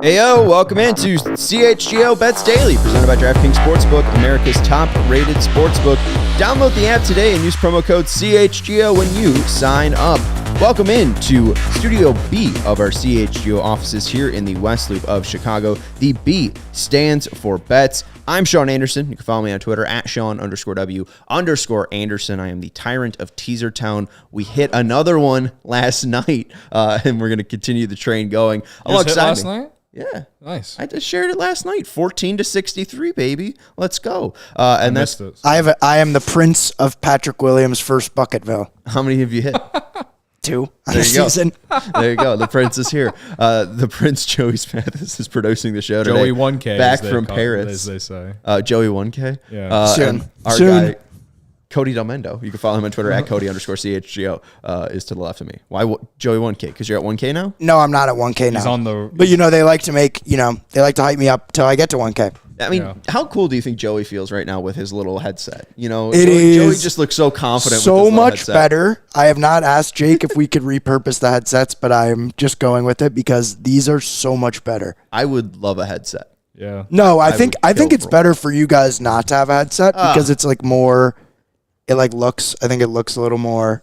Heyo, welcome into CHGO Bets Daily, presented by DraftKings Sportsbook, America's top-rated sportsbook. Download the app today and use promo code CHGO when you sign up. Welcome into Studio B of our CHGO offices here in the West Loop of Chicago. The B stands for bets. I'm Sean Anderson. You can follow me on Twitter at Sean_W_Anderson. I am the tyrant of Teaser Town. We hit another one last night, and we're going to continue the train going. You just hit last night? Yeah. Nice. I just shared it last night. 14-63, baby. Let's go. And that's it. I am the prince of Patrick Williams' first Bucketville. how many have you hit? 2 on There the you go. season. There you go. The prince is here. The prince, Joey Spathis, is producing the show today. Joey 1K. Back as they from call- Paris. As they say. Joey 1K. Yeah. Soon. And our Soon. guy, Cody Delmendo. You can follow him on Twitter at Cody_CHGO. Is to the left of me. Why Joey 1K? Because you're at 1K now? No, I'm not at 1K now. He's on the. But they like to make, they like to hype me up till I get to 1K. I mean, Yeah. how cool do you think Joey feels right now with his little headset? It Joey is just looks so confident. So with his little much headset. better. I have not asked Jake if we could repurpose the headsets, but I'm just going with it because these are so much better. I would love a headset. Yeah. No, I would think kill it's for it. better for you guys not to have a headset because it's like more. It like looks. I think it looks a little more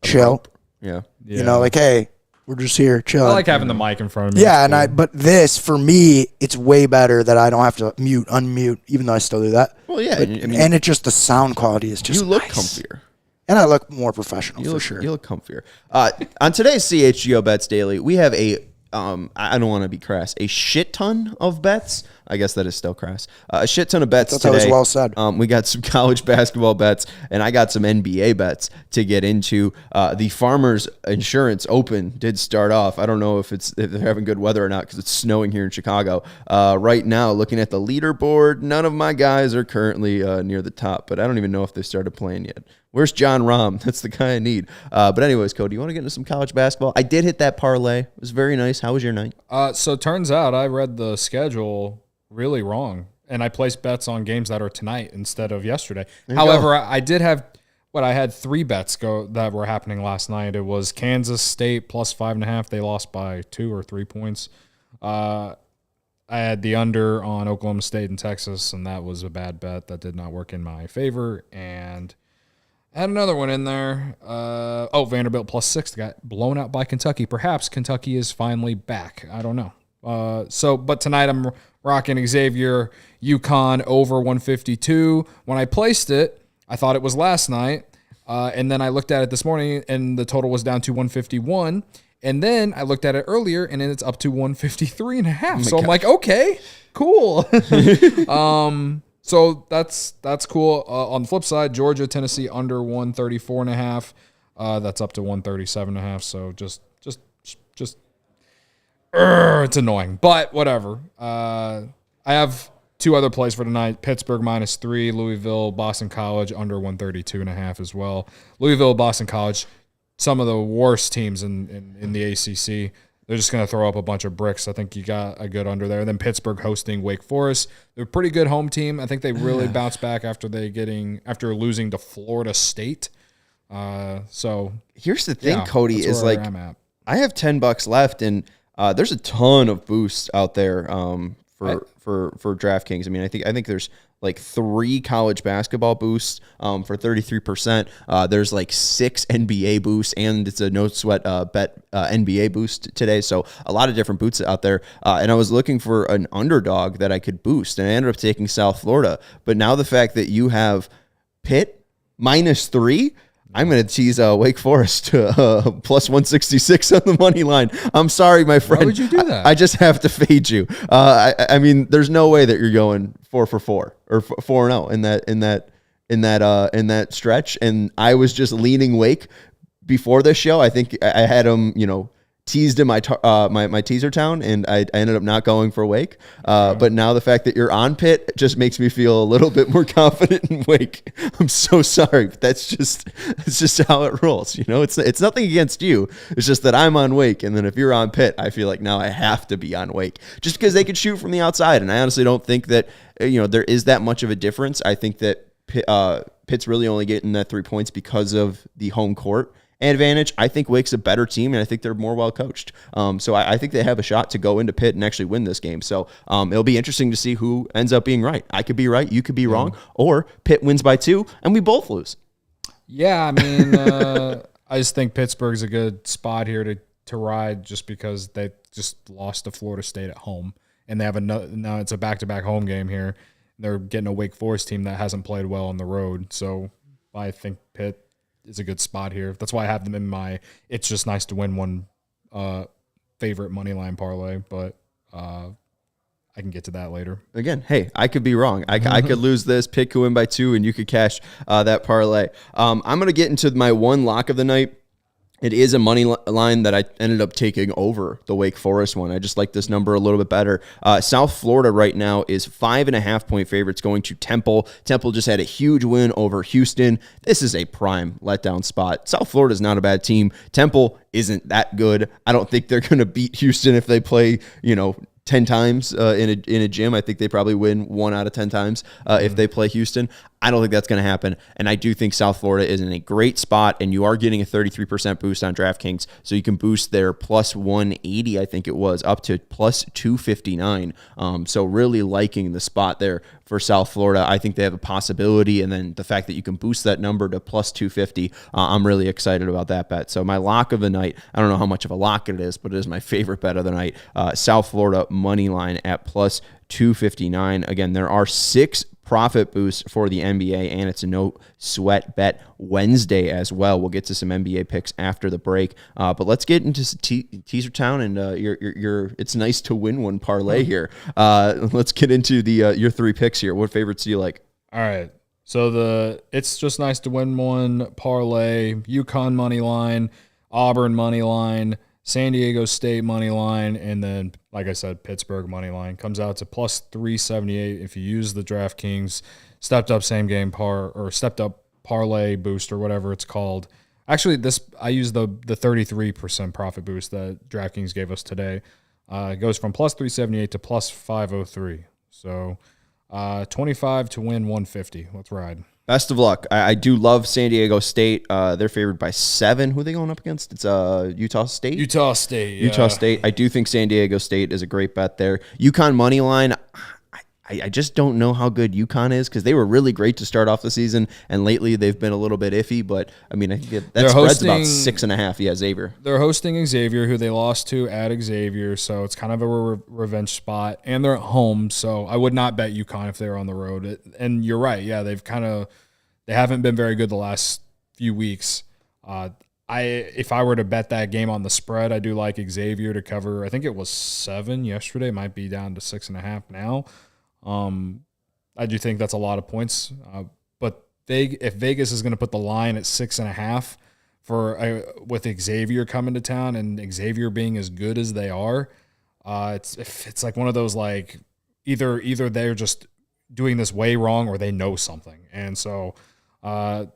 chill. Yeah. Yeah. Hey, we're just here I chilling. like having the mic in front of me. Yeah, It's and cool. but this for me, it's way better that I don't have to unmute, even though I still do that. Well, yeah. But, I mean, and it just the sound quality is just you look nice. comfier. And I look more professional You for look, sure. You look comfier. On today's CHGO Bets Daily, we have I don't want to be crass, a shit ton of bets. I guess that is still crass. A shit ton of bets Thought today. that was well said. We got some college basketball bets, and I got some NBA bets to get into. The Farmers Insurance Open did start off. I don't know if they're having good weather or not because it's snowing here in Chicago. Right now, looking at the leaderboard, none of my guys are currently near the top, but I don't even know if they started playing yet. Where's John Rahm? That's the guy I need. But anyways, Cody, you want to get into some college basketball? I did hit that parlay. It was very nice. How was your night? So it turns out I read the schedule really wrong, and I placed bets on games that are tonight instead of yesterday. However, I did have I had 3 bets that were happening last night. It was Kansas State plus 5.5. They lost by 2 or 3 points. I had the under on Oklahoma State and Texas, and that was a bad bet. That did not work in my favor. And I had another one in there. Vanderbilt plus 6 got blown out by Kentucky. Perhaps Kentucky is finally back. I don't know. But tonight I'm rocking Xavier UConn over 152. When I placed it, I thought it was last night. And then I looked at it this morning and the total was down to 151. And then I looked at it earlier and then it's up to 153.5. So I'm like, okay, cool. So that's cool. On the flip side, Georgia, Tennessee under 134.5. That's up to 137.5. So just it's annoying, but whatever. I have 2 other plays for tonight. Pittsburgh -3, Louisville, Boston College under 132.5 as well. Louisville, Boston College, some of the worst teams in the ACC. They're just going to throw up a bunch of bricks. I think you got a good under there. Then Pittsburgh hosting Wake Forest. They're a pretty good home team. I think they really bounced back after losing to Florida State. So Here's the thing, yeah, Cody, that's is where like I'm at. I have $10 left, and there's a ton of boosts out there for DraftKings. I mean, I think there's like 3 college basketball boosts for 33%. There's like 6 NBA boosts, and it's a no sweat bet NBA boost today. So a lot of different boosts out there. And I was looking for an underdog that I could boost, and I ended up taking South Florida. But now the fact that you have Pitt -3. I'm going to tease Wake Forest to plus 166 on the money line. I'm sorry, my friend. Why would you do that? I just have to fade you. I mean, there's no way that you're going 4 for 4 or 4-0 in that stretch. And I was just leaning Wake before this show. I think I had them, teased in my teaser town, and I ended up not going for Wake. But now the fact that you're on Pitt just makes me feel a little bit more confident in Wake. I'm so sorry, but it's just how it rolls. It's nothing against you. It's just that I'm on Wake, and then if you're on Pitt, I feel like now I have to be on Wake just because they could shoot from the outside. And I honestly don't think that there is that much of a difference. I think that Pitt's really only getting that 3 points because of the home court. advantage. I think Wake's a better team, and I think they're more well coached. So I think they have a shot to go into Pitt and actually win this game. So it'll be interesting to see who ends up being right. I could be right, you could be wrong, or Pitt wins by 2 and we both lose. Yeah, I mean, I just think Pittsburgh's a good spot here to ride, just because they just lost to Florida State at home, and they have now it's a back-to-back home game here. They're getting a Wake Forest team that hasn't played well on the road, so I think Pitt is a good spot here. That's why I have them in my it's just nice to win one favorite money line parlay, but I can get to that later. Again, hey, I could be wrong. I could lose this, Pitt could win by 2, and you could cash that parlay. I'm going to get into my one lock of the night. It is a money line that I ended up taking over the Wake Forest one. I just like this number a little bit better. South Florida right now is 5.5-point favorites going to Temple. Temple just had a huge win over Houston. This is a prime letdown spot. South Florida is not a bad team. Temple isn't that good. I don't think they're going to beat Houston if they play, 10 times in a gym. I think they probably win 1 out of 10 times if they play Houston. I don't think that's going to happen. And I do think South Florida is in a great spot, and you are getting a 33% boost on DraftKings. So you can boost their plus 180, I think it was, up to plus 259. So really liking the spot there for South Florida. I think they have a possibility. And then the fact that you can boost that number to plus 250, I'm really excited about that bet. So my lock of the night, I don't know how much of a lock it is, but it is my favorite bet of the night. South Florida money line at plus 259. Again, there are 6 profit boosts for the NBA, and it's a no sweat bet Wednesday as well. We'll get to some NBA picks after the break, but let's get into Teaser Town and your it's nice to win one parlay here. Let's get into your 3 picks here. What favorites do you like? All right, so it's just nice to win one parlay: UConn money line, Auburn money line, San Diego State money line, and then, like I said, Pittsburgh money line comes out to plus 378 if you use the DraftKings stepped up same game stepped up parlay boost or whatever it's called. Actually, I use the 33% profit boost that DraftKings gave us today. It goes from plus 378 to plus 503. So 25 to win 150. Let's ride. Best of luck. I do love San Diego State. They're favored by 7. Who are they going up against? It's Utah State? Utah State, yeah. Utah State. I do think San Diego State is a great bet there. UConn money line, I just don't know how good UConn is, because they were really great to start off the season, and lately they've been a little bit iffy, but I mean, I think that spread's about 6.5. Yeah, Xavier. They're hosting Xavier, who they lost to at Xavier, so it's kind of a revenge spot, and they're at home, so I would not bet UConn if they were on the road. And you're right, yeah, they haven't been very good the last few weeks. If I were to bet that game on the spread, I do like Xavier to cover. I think it was 7 yesterday, might be down to 6.5 now. I do think that's a lot of points, but if Vegas is going to put the line at 6.5 with Xavier coming to town and Xavier being as good as they are, it's like one of those, like, either they're just doing this way wrong or they know something, and so the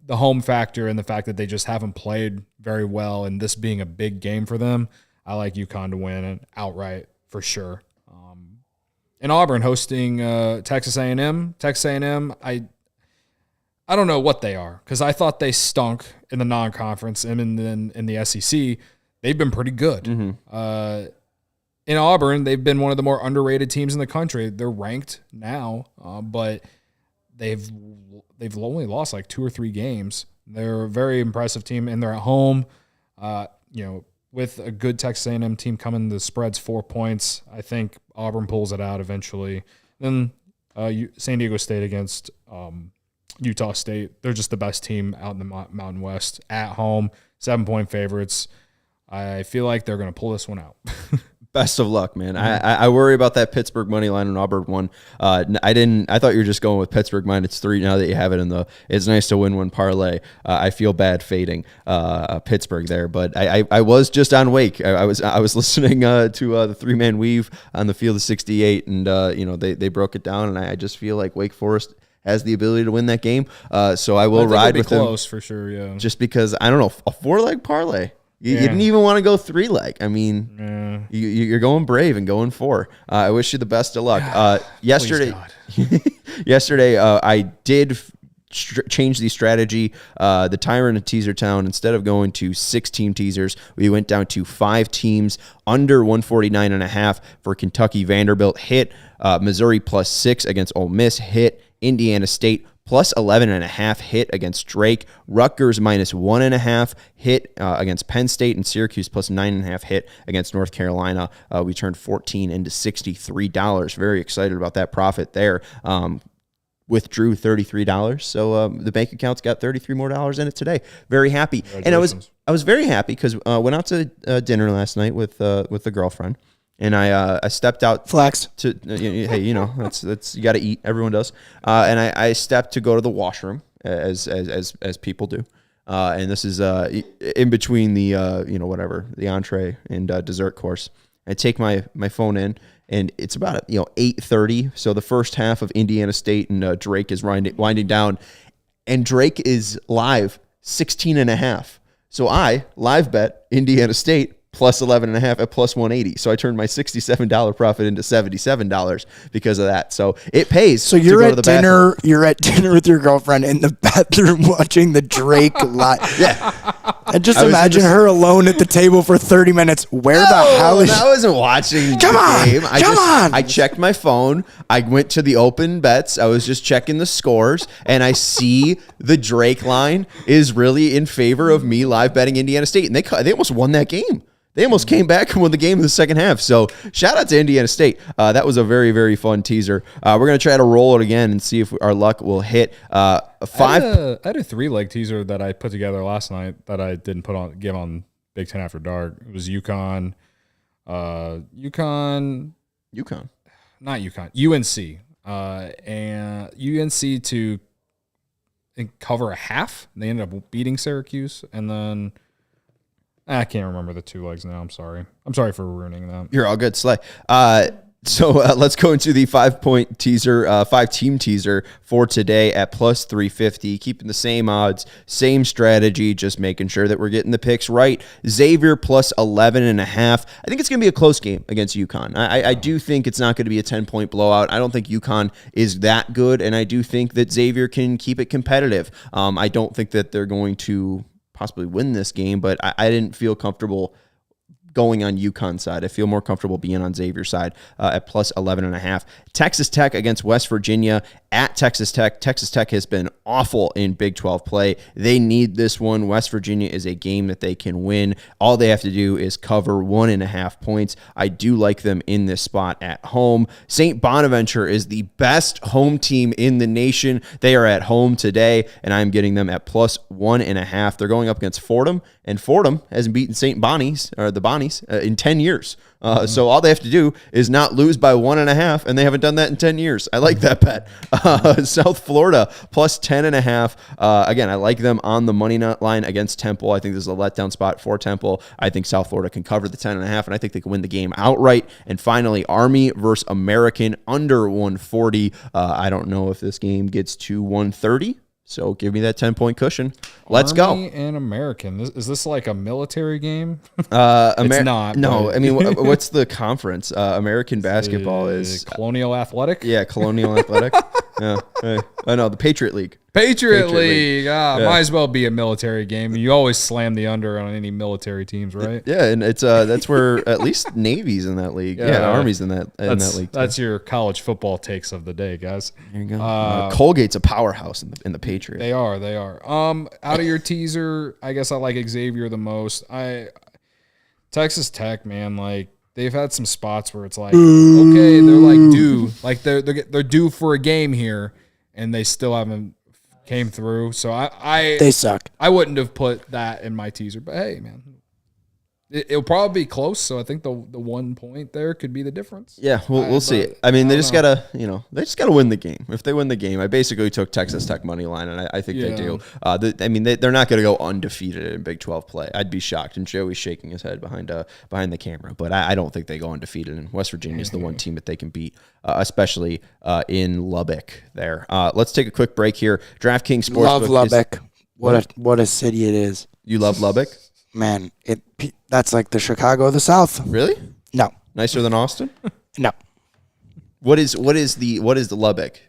home factor and the fact that they just haven't played very well, and this being a big game for them, I like UConn to win and outright for sure. And Auburn hosting Texas A&M. Texas A&M, I don't know what they are, because I thought they stunk in the non-conference, and then in the SEC, they've been pretty good. Mm-hmm. In Auburn, they've been one of the more underrated teams in the country. They're ranked now, but they've only lost like 2 or 3 games. They're a very impressive team, and they're at home. With a good Texas A&M team coming, the spread's 4 points. I think Auburn pulls it out eventually. Then San Diego State against Utah State. They're just the best team out in the Mountain West at home. 7-point favorites. I feel like they're going to pull this one out. Best of luck, man. I worry about that Pittsburgh money line and Auburn one. I thought you were just going with Pittsburgh -3 now that you have it in the it's nice to win one parlay. I feel bad fading Pittsburgh there, but I was just on Wake. I was listening to the 3-man weave on the field of 68, and they broke it down, and I just feel like Wake Forest has the ability to win that game. So I will ride with them. Close for sure, yeah. Just because, I don't know, a 4-leg parlay. You didn't even want to go 3-leg. I mean, you're going brave and going 4. I wish you the best of luck. Yesterday, I did changed the strategy. The Tyrant and Teaser Town, instead of going to 6-team teasers, we went down to 5 teams under 149.5 for Kentucky. Vanderbilt hit. Missouri +6 against Ole Miss hit. Indiana State plus 11.5 hit against Drake. Rutgers -1.5 hit against Penn State, and Syracuse plus 9.5 hit against North Carolina. We turned 14 into $63. Very excited about that profit there. Withdrew $33, so the bank account's got $33 more in it today. Very happy, and I was very happy because went out to dinner last night with the girlfriend. And I stepped out. Flex. Hey, you know, that's you got to eat. Everyone does. And I stepped to go to the washroom as people do. And this is in between the the entree and dessert course. I take my phone in, and it's about 8:30. So the first half of Indiana State and Drake is winding down, and Drake is live 16.5. So I live bet Indiana State plus 11.5 at plus 180. So I turned my $67 profit into $77 because of that. So it pays. So you're at dinner. You're at dinner with your girlfriend in the bathroom watching the Drake live. Yeah. And just imagine her alone at the table for 30 minutes. Where the hell is she? I wasn't watching the game. I checked my phone. I went to the open bets. I was just checking the scores, and I see the Drake line is really in favor of me live betting Indiana State, and they almost won that game. They almost came back and won the game in the second half. So shout out to Indiana State. That was a very, very fun teaser. We're going to try to roll it again and see if our luck will hit. I had a 3-leg teaser that I put together last night that I didn't give on Big Ten After Dark. It was UConn, not UConn, UNC, and UNC to cover a half. They ended up beating Syracuse, and then I can't remember the 2 legs now. I'm sorry. I'm sorry for ruining that. You're all good, Slay. So let's go into the 5-point teaser, 5-team teaser for today at plus 350. Keeping the same odds, same strategy, just making sure that we're getting the picks right. Xavier plus 11.5. I think it's going to be a close game against UConn. I do think it's not going to be a 10-point blowout. I don't think UConn is that good, and I do think that Xavier can keep it competitive. I don't think that they're going to possibly win this game, but I didn't feel comfortable going on UConn side. I feel more comfortable being on Xavier side at plus 11.5. Texas Tech against West Virginia at Texas Tech. Texas Tech has been awful in Big 12 play. They need this one. West Virginia is a game that they can win. All they have to do is cover 1.5 points. I do like them in this spot at home. St. Bonaventure is the best home team in the nation. They are at home today, and I'm getting them at plus 1.5. They're going up against Fordham, and Fordham hasn't beaten St. Bonnie's, or the Bonnies, in 10 years. So all they have to do is not lose by 1.5, and they haven't done that in 10 years. I like that bet. South Florida plus 10.5. Again, I like them on the money line against Temple. I think this is a letdown spot for Temple. I think South Florida can cover the 10.5, and I think they can win the game outright. And finally, Army versus American under 140. I don't know if this game gets to 130. So give me that 10-point cushion. Let's go. Army and American. Is this like a military game? It's not. No, but I mean, what's the conference? American basketball is Colonial Athletic. Yeah, Colonial Athletic. Yeah, I know the Patriot League. Patriot League. Might as well be a military game. You always slam the under on any military teams, right? Yeah, and it's that's where at least Navy's in that league. Yeah, Army's in that league. That's your college football takes of the day, guys. There you go. Colgate's a powerhouse in the Patriot. They are. Out of your teaser, I guess I like Xavier the most. Texas Tech, man, like they've had some spots where it's like, okay, they're like due, like they're due for a game here, and they still haven't came through. So they suck. I wouldn't have put that in my teaser, but hey, man, it'll probably be close. So I think the 1 point there could be the difference. Yeah, we'll see. I mean, they just gotta win the game. If they win the game, I basically took Texas Tech money line, and I think they do. They're not gonna go undefeated in Big 12 play. I'd be shocked. And Joey's shaking his head behind the camera, but I don't think they go undefeated. And West Virginia is the one team that they can beat, especially in Lubbock. There. Let's take a quick break here. DraftKings Sportsbook. Love Lubbock. What a city it is. You love Lubbock? Man, that's like the Chicago of the South. Really? No. Nicer than Austin? No. What is the Lubbock?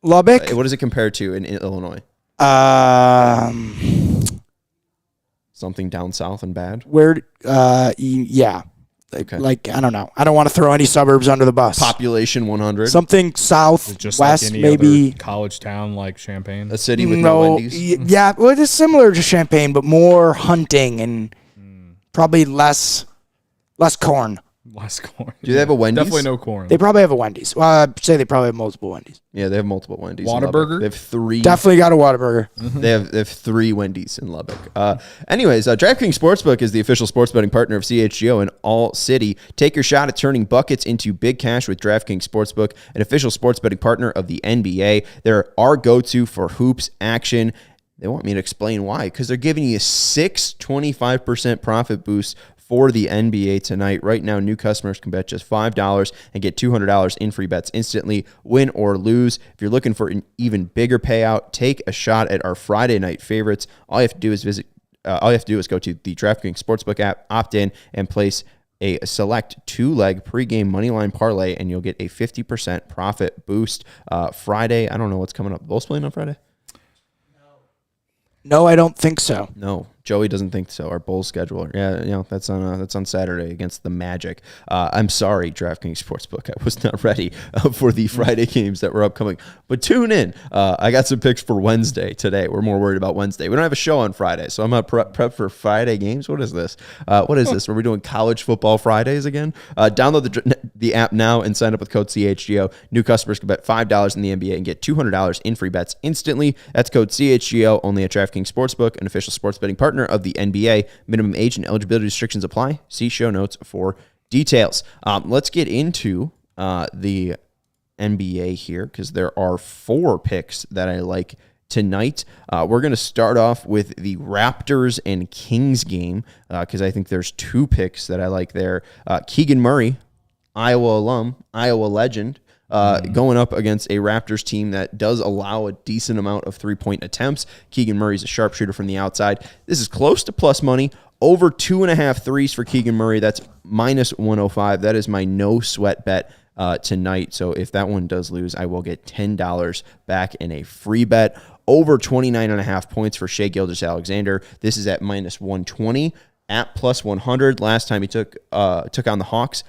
Lubbock? What does it compare to in Illinois? Something down south and bad. Yeah. Okay. Like, I don't know. I don't want to throw any suburbs under the bus. Population 100. Something south, Just west, like any maybe. other college town like Champaign. A city with no Wendy's. Yeah, well, it is similar to Champaign, but more hunting and probably less corn. Less corn. Do they have a Wendy's? Definitely no corn. They probably have a Wendy's. Well, I'd say they probably have multiple Wendy's. Yeah, they have multiple Wendy's. Whataburger? They have 3. Definitely got a Whataburger. They have 3 Wendy's in Lubbock. Anyways, DraftKings Sportsbook is the official sports betting partner of CHGO in all city. Take your shot at turning buckets into big cash with DraftKings Sportsbook, an official sports betting partner of the NBA. They're our go-to for hoops action. They want me to explain why, because they're giving you 25% profit boost for the NBA tonight. Right now, new customers can bet just $5 and get $200 in free bets instantly, win or lose. If you're looking for an even bigger payout, take a shot at our Friday night favorites. All you have to do is go to the DraftKings Sportsbook app, opt in, and place a select 2-leg pregame moneyline parlay, and you'll get a 50% profit boost. Friday, I don't know what's coming up. Bulls playing on Friday? No, I don't think so. No, Joey doesn't think so. Our Bulls scheduler. Yeah, that's on Saturday against the Magic. I'm sorry, DraftKings Sportsbook. I was not ready for the Friday games that were upcoming. But tune in. I got some picks for Wednesday today. We're more worried about Wednesday. We don't have a show on Friday, so I'm not prep for Friday games. What is this? Are we doing college football Fridays again? Download the app now and sign up with code CHGO. New customers can bet $5 in the NBA and get $200 in free bets instantly. That's code CHGO only at DraftKings Sportsbook, an official sports betting partner of the NBA. Minimum age and eligibility restrictions apply. See show notes for details. Let's get into the NBA here, because there are 4 picks that I like tonight. We're going to start off with the Raptors and Kings game, because I think there's 2 picks that I like there. Keegan Murray, Iowa alum, Iowa legend, going up against a Raptors team that does allow a decent amount of 3-point attempts. Keegan Murray's a sharpshooter from the outside. This is close to plus money. Over 2.5 threes for Keegan Murray. That's minus 105. That is my no sweat bet tonight. So if that one does lose, I will get $10 back in a free bet. Over 29.5 points for Shai Gilgeous-Alexander. This is at minus 120. At plus 100, last time he took on the Hawks,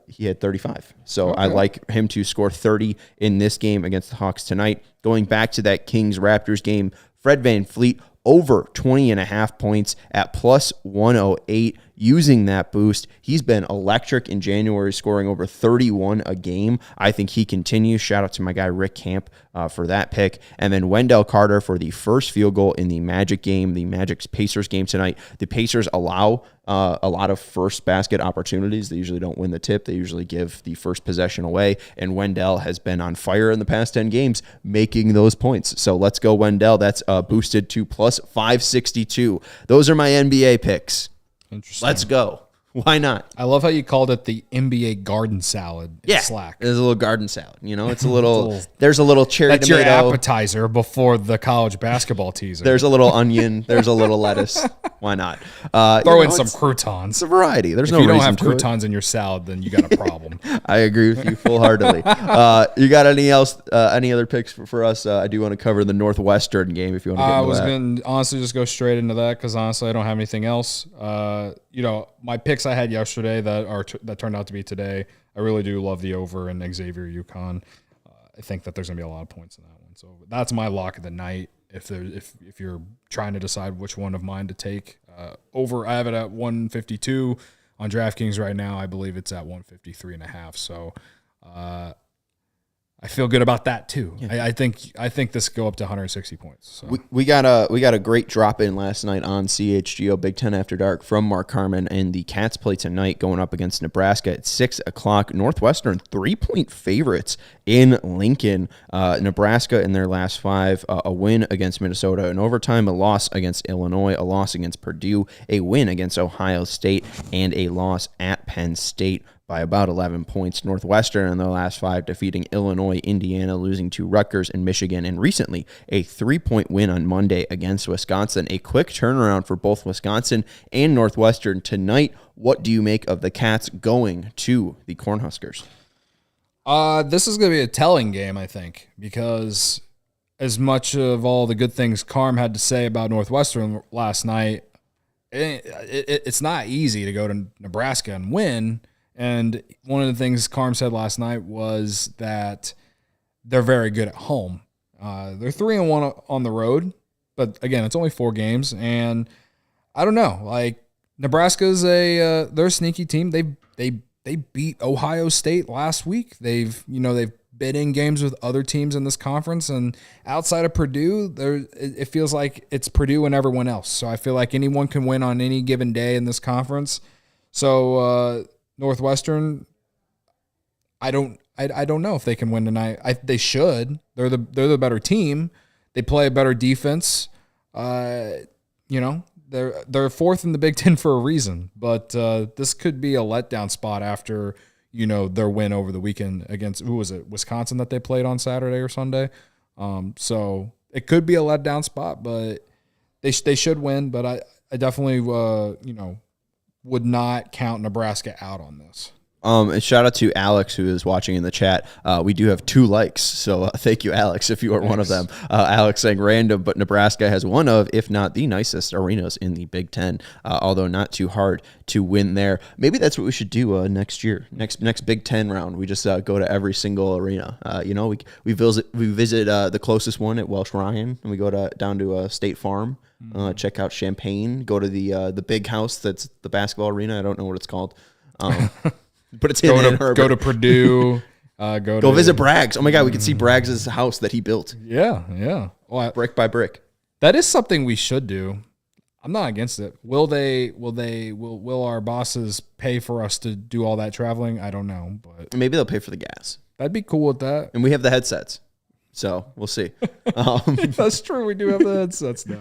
he had 35. So okay. I like him to score 30 in this game against the Hawks tonight. Going back to that Kings-Raptors game, Fred VanVleet over 20.5 points at plus 108. Using that boost, he's been electric in January, scoring over 31 a game. I think he continues. Shout out to my guy Rick Camp for that pick. And then Wendell Carter for the first field goal in the Magic game, the Magic-Pacers game tonight. The Pacers allow a lot of first basket opportunities. They usually don't win the tip. They usually give the first possession away. And Wendell has been on fire in the past 10 games, making those points. So let's go Wendell. That's boosted to plus 562. Those are my NBA picks. Interesting. Let's go. Why not? I love how you called it the NBA garden salad in Slack. There's a little garden salad. You know, it's a little, there's a little cherry that's tomato. That's your appetizer before the college basketball teaser. There's a little onion. There's a little lettuce. Why not? Throw in some croutons. It's a variety. There's if no you don't reason have to croutons in your salad, then you got a problem. I agree with you full-heartedly. You got any other picks for us? I do want to cover the Northwestern game if you want to get into that. I was going to honestly just go straight into that because honestly I don't have anything else. My picks I had yesterday that turned out to be today, I really do love the over in Xavier UConn. I think that there's going to be a lot of points in that one. So that's my lock of the night. If you're trying to decide which one of mine to take, over, I have it at 152 on DraftKings right now. I believe it's at 153.5. So I feel good about that too. Yeah. I think this could go up to 160 points. So. We got a great drop in last night on CHGO Big Ten After Dark from Mark Harmon, and the Cats play tonight going up against Nebraska at 6:00. Northwestern 3-point favorites in Lincoln. Nebraska in their last 5, a win against Minnesota in overtime, a loss against Illinois, a loss against Purdue, a win against Ohio State, and a loss at Penn State by about 11 points. Northwestern in their last 5 defeating Illinois, Indiana, losing to Rutgers and Michigan, and recently a 3-point win on Monday against Wisconsin. A quick turnaround for both Wisconsin and Northwestern tonight. What do you make of the Cats going to the Cornhuskers? This is going to be a telling game, I think, because as much of all the good things Carm had to say about Northwestern last night, it's not easy to go to Nebraska and win. And one of the things Carm said last night was that they're very good at home. They're 3-1 on the road, but again, it's only 4 games, and I don't know. Like Nebraska's they're a sneaky team. They beat Ohio State last week. They've been in games with other teams in this conference, and outside of Purdue, it feels like it's Purdue and everyone else. So I feel like anyone can win on any given day in this conference. So Northwestern, I don't know if they can win tonight. They should. They're the better team. They play a better defense. They're 4th in the Big Ten for a reason. But this could be a letdown spot after their win over the weekend against, who was it, Wisconsin, that they played on Saturday or Sunday. So it could be a letdown spot, but they should win. But I definitely would not count Nebraska out on this. And shout out to Alex, who is watching in the chat. We do have 2 likes, so thank you, Alex, if you are one of them. Alex saying random, but Nebraska has one of, if not the nicest arenas in the Big Ten, although not too hard to win there. Maybe that's what we should do next year, next Big Ten round. We just go to every single arena. We visit the closest one at Welsh Ryan, and we go down to State Farm. Check out Champaign. Go to the big house that's the basketball arena. I don't know what it's called. But it's go to Purdue. Go visit Braggs. Oh my God, we can see Braggs' house that he built. Yeah. Well, brick by brick. That is something we should do. I'm not against it. Will our bosses pay for us to do all that traveling? I don't know, but maybe they'll pay for the gas. That'd be cool with that. And we have the headsets. So we'll see. That's true. We do have the headsets now.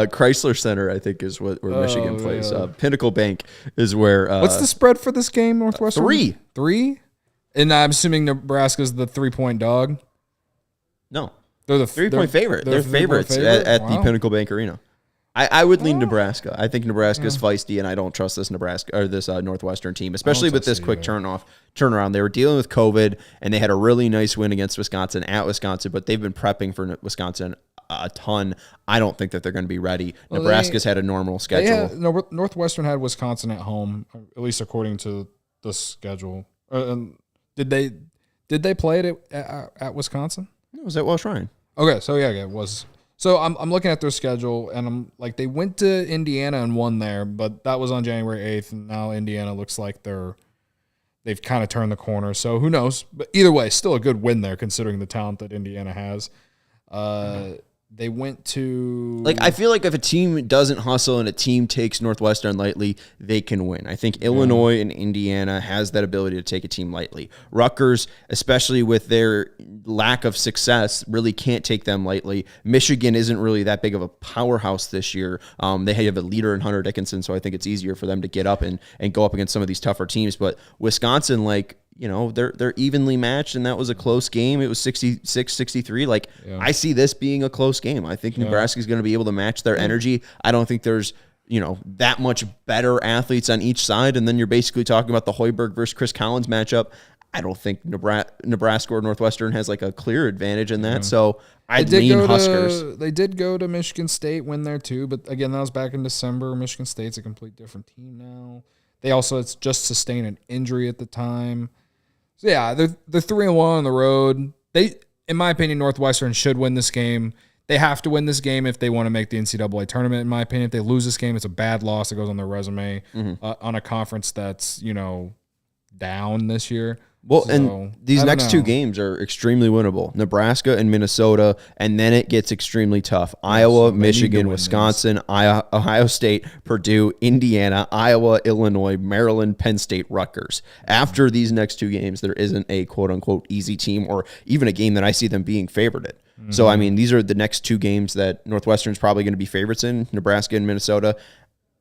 Chrysler Center, I think, is where Michigan plays. Yeah. Pinnacle Bank is where. What's the spread for this game, Northwestern? 3. 3? And I'm assuming Nebraska's the 3-point dog. No, they're the 3-point favorite. They're favorites at the Pinnacle Bank Arena. I would lean Nebraska. I think Nebraska is feisty, and I don't trust this Northwestern team, especially with this quick turnaround. They were dealing with COVID, and they had a really nice win against Wisconsin at Wisconsin, but they've been prepping for Wisconsin a ton. I don't think that they're going to be ready. Well, Nebraska's had a normal schedule. Northwestern had Wisconsin at home, at least according to the schedule. Did they play it at Wisconsin? It was at Welsh Ryan. Okay, so yeah, it was. So I'm looking at their schedule, and I'm like, they went to Indiana and won there, but that was on January 8th, and now Indiana looks like they've kind of turned the corner. So who knows? But either way, still a good win there, considering the talent that Indiana has. They went to... I feel like if a team doesn't hustle and a team takes Northwestern lightly, they can win. I think Illinois and Indiana has that ability to take a team lightly. Rutgers, especially with their lack of success, really can't take them lightly. Michigan isn't really that big of a powerhouse this year. They have a leader in Hunter Dickinson, so I think it's easier for them to get up and go up against some of these tougher teams. But Wisconsin, they're evenly matched, and that was a close game. It was 66-63. I see this being a close game. I think Nebraska's going to be able to match their energy. I don't think there's, that much better athletes on each side. And then you're basically talking about the Hoiberg versus Chris Collins matchup. I don't think Nebraska or Northwestern has a clear advantage in that. So I'd lean Huskers. They did go to Michigan State, win there too. But again, that was back in December. Michigan State's a complete different team now. They also just sustained an injury at the time. So yeah, they're 3-1 on the road. They, in my opinion, Northwestern should win this game. They have to win this game if they want to make the NCAA tournament. In my opinion, if they lose this game, it's a bad loss. It goes on their resume on a conference that's down this year. Well, and these next 2 games are extremely winnable. Nebraska and Minnesota, and then it gets extremely tough. Iowa, Michigan, Wisconsin, Ohio State, Purdue, Indiana, Iowa, Illinois, Maryland, Penn State, Rutgers. After these next 2 games, there isn't a quote-unquote easy team or even a game that I see them being favored in. So, these are the next 2 games that Northwestern's probably going to be favorites in, Nebraska and Minnesota.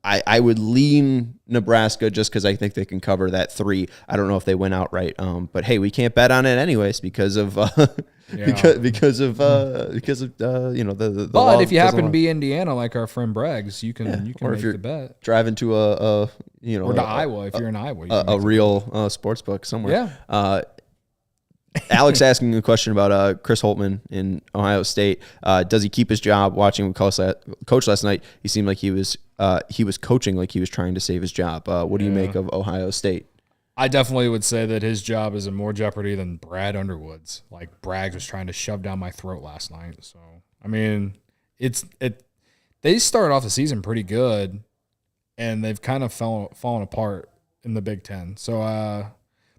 I would lean Nebraska just because I think they can cover that 3. I don't know if they win outright, but hey, we can't bet on it anyways because of because of the. But if you happen to be Indiana, like our friend Braggs, you can make the bet. Driving to or to Iowa if you're in Iowa, a real sports book somewhere. Yeah. Alex asking a question about Chris Holtmann in Ohio State. Does he keep his job? Watching him coach last night, he seemed like he was coaching like he was trying to save his job. What do you make of Ohio State? I definitely would say that his job is in more jeopardy than Brad Underwood's. Like Bragg was trying to shove down my throat last night. So I mean, they started off the season pretty good, and they've kind of fallen apart in the Big Ten. So,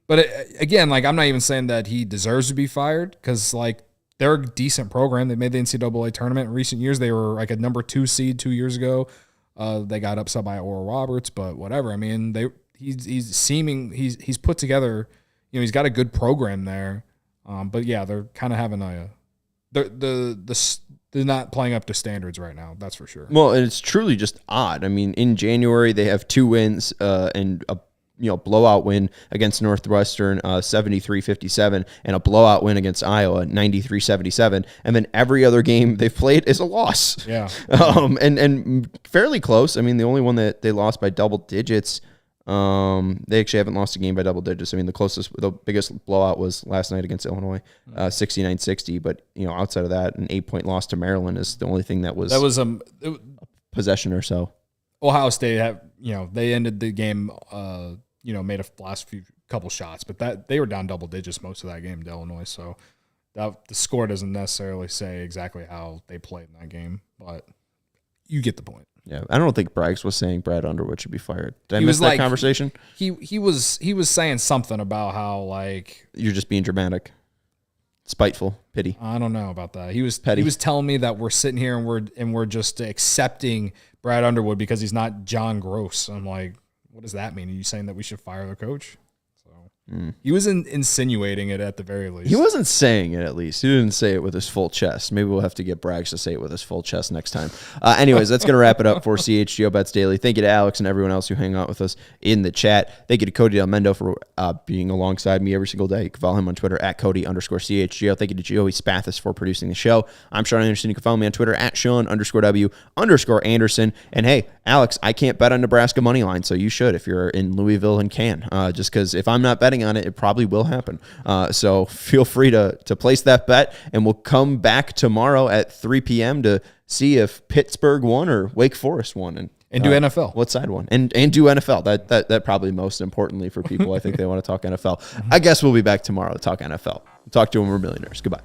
but again, like I'm not even saying that he deserves to be fired because like they're a decent program. They made the NCAA tournament in recent years. They were like a number 2 seed 2 years ago. They got upset by Oral Roberts, but whatever. I mean, he's put together. You know, he's got a good program there. But yeah, they're kind of having they're not playing up to standards right now. That's for sure. Well, and it's truly just odd. I mean, in January they have 2 wins and a blowout win against Northwestern, 73-57, and a blowout win against Iowa, 93-77. And then every other game they've played is a loss. Yeah. And fairly close. I mean, the only one that they lost by double digits, they actually haven't lost a game by double digits. I mean, the biggest blowout was last night against Illinois, 69-60. But, outside of that, an 8-point loss to Maryland is the only thing that was a possession or so. Ohio State they ended the game, made a last couple shots, but they were down double digits most of that game to Illinois. So the score doesn't necessarily say exactly how they played in that game, but you get the point. Yeah, I don't think Braggs was saying Brad Underwood should be fired. Did I miss that conversation? He was saying something about how like you're just being dramatic, spiteful, pity. I don't know about that. He was petty. He was telling me that we're sitting here and we're just accepting Brad Underwood because he's not John Gross. I'm like, what does that mean? Are you saying that we should fire the coach? He was insinuating it at the very least. He wasn't saying it at least. He didn't say it with his full chest. Maybe we'll have to get Braggs to say it with his full chest next time. Anyways, that's going to wrap it up for CHGO Bets Daily. Thank you to Alex and everyone else who hang out with us in the chat. Thank you to Cody Del Mendo for being alongside me every single day. You can follow him on Twitter at Cody_CHGO. Thank you to Joey Spathis for producing the show. I'm Sean Anderson. You can follow me on Twitter at Sean_W_Anderson. And hey, Alex, I can't bet on Nebraska money line, so you should if you're in Louisville and can. Just because if I'm not betting on it, it probably will happen. So feel free to place that bet, and we'll come back tomorrow at 3 p.m. to see if Pittsburgh won or Wake Forest won. And do NFL. What side won? And do NFL. That probably most importantly for people. I think they want to talk NFL. I guess we'll be back tomorrow to talk NFL. Talk to them. We're millionaires. Goodbye.